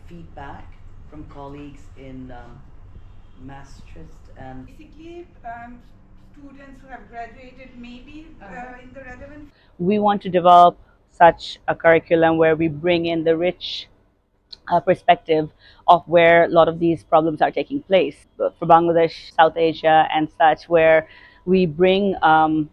feedback from colleagues in Maastricht and basically students who have graduated maybe in the relevant. We want to develop such a curriculum where we bring in the rich perspective of where a lot of these problems are taking place. For Bangladesh, South Asia, and such, where we bring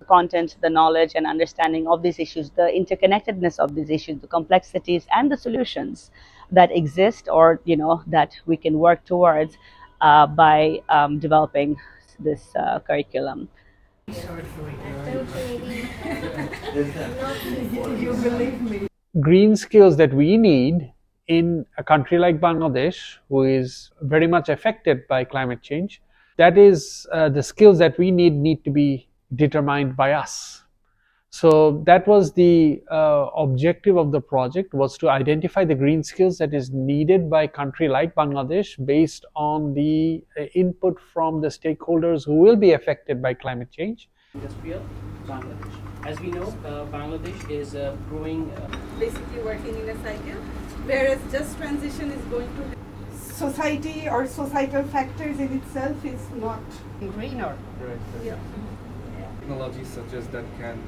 content, the knowledge and understanding of these issues, the interconnectedness of these issues, the complexities and the solutions that exist, or that we can work towards by developing this curriculum. Green skills that we need in a country like Bangladesh, who is very much affected by climate change, that is the skills that we need to be determined by us. So that was the objective of the project, was to identify the green skills that is needed by a country like Bangladesh based on the input from the stakeholders who will be affected by climate change. Industrial Bangladesh. As we know, Bangladesh is growing. Basically working in a cycle, whereas just transition is going to society or societal factors in itself is not greener. Right. Yeah. Technologies such as that can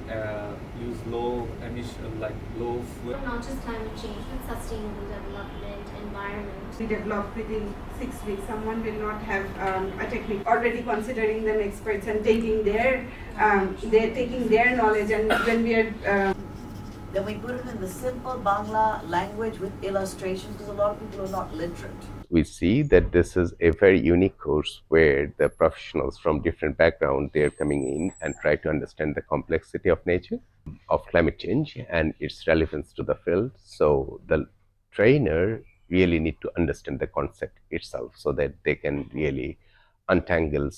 use low emission, like low fuel. Not just climate change, but sustainable development, environment. We develop within 6 weeks. Someone will not have a technique already considering them experts and taking their knowledge, and when we are then we put it in the simple Bangla language with illustrations, because a lot of people are not literate. We see that this is a very unique course where the professionals from different backgrounds, they're coming in and try to understand the complexity of nature, of climate change and its relevance to the field. So the trainer really need to understand the concept itself so that they can really untangle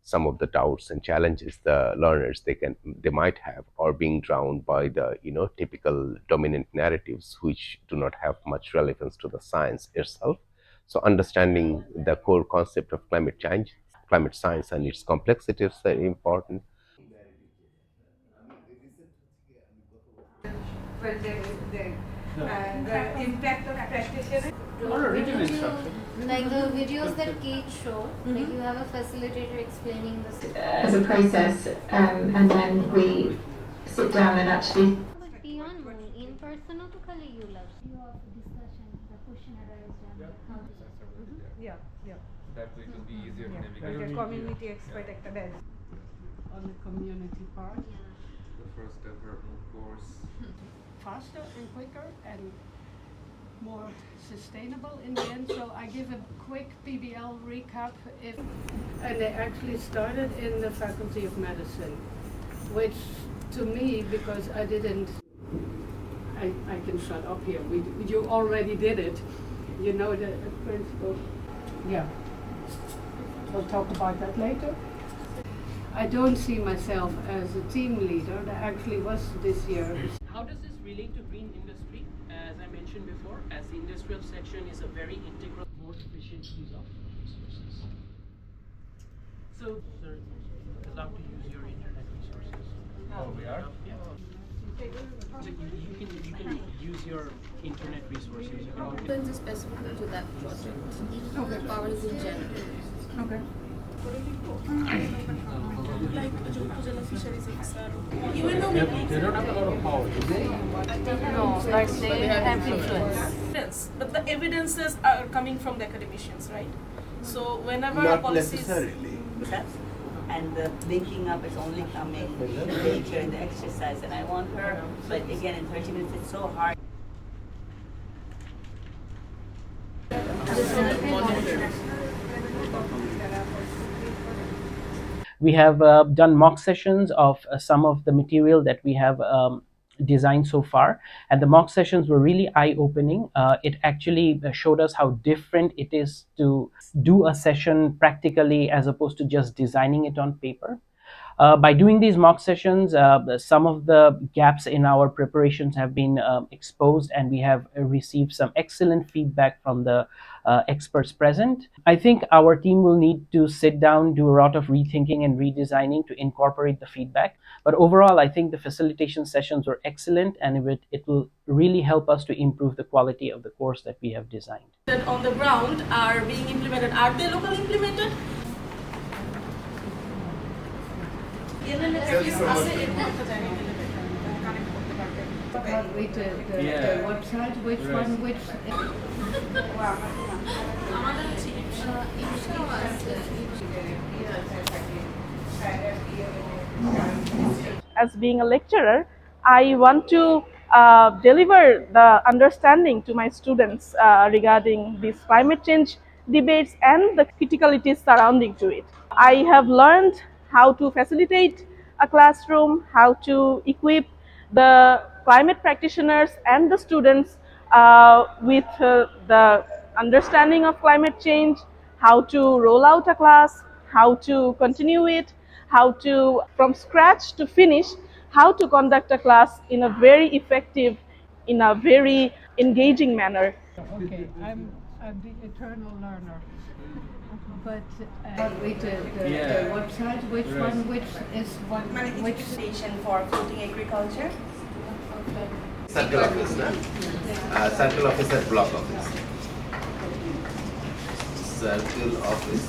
some of the doubts and challenges the learners they might have, or being drowned by the typical dominant narratives which do not have much relevance to the science itself. So understanding the core concept of climate change, climate science and its complexities are important. well, the impact of practitioner. Like the videos that Kate showed, like you have a facilitator explaining this. As a process, and then we sit down and actually. In person or to color you love? Your discussion, the question arised and Yeah. That way it will be easier to Like navigate. a community expert একটা দেন on the community part. The first ever MOOC course. Faster and quicker and more sustainable in the end. So I give a quick PBL recap. And they actually started in the Faculty of Medicine, which to me, because I didn't, I can shut up here. You already did it. You know the principle. Yeah. We'll talk about that later. I don't see myself as a team leader. That actually was this year. How does this relate to green industry? As I mentioned before, as the industrial section is a very integral, more efficient use of resources. So, sir, allow to use your internet resources. Oh, we are? Yeah. So you can use your internet resources. Specific to that project. The powers in general. Okay. Like Jala fisheries officer. Even though They don't have a lot of power, do they? No, but they have influence. But the evidences are coming from the academicians, right? So whenever Not policies. necessarily. And the linking up is only coming later in the exercise, and I want her, but again in 30 minutes it's so hard. We have done mock sessions of some of the material that we have designed so far, and the mock sessions were really eye-opening. It actually showed us how different it is to do a session practically as opposed to just designing it on paper. By doing these mock sessions, some of the gaps in our preparations have been exposed, and we have received some excellent feedback from the experts present. I think our team will need to sit down, do a lot of rethinking and redesigning to incorporate the feedback. But overall, I think the facilitation sessions were excellent, and it will really help us to improve the quality of the course that we have designed. That on the ground are being implemented. Are they locally implemented? The website, which one, which... As being a lecturer, I want to deliver the understanding to my students regarding these climate change debates and the criticalities surrounding to it. I have learned how to facilitate a classroom, how to equip the climate practitioners and the students with the understanding of climate change, how to roll out a class, how to continue it, how to, from scratch to finish, how to conduct a class in a very effective, in a very engaging manner. Okay, I'm the eternal learner. But the website, which one, which is one, which... Facilitation for floating agriculture. Circle office, no? Circle office and block office. Circle office.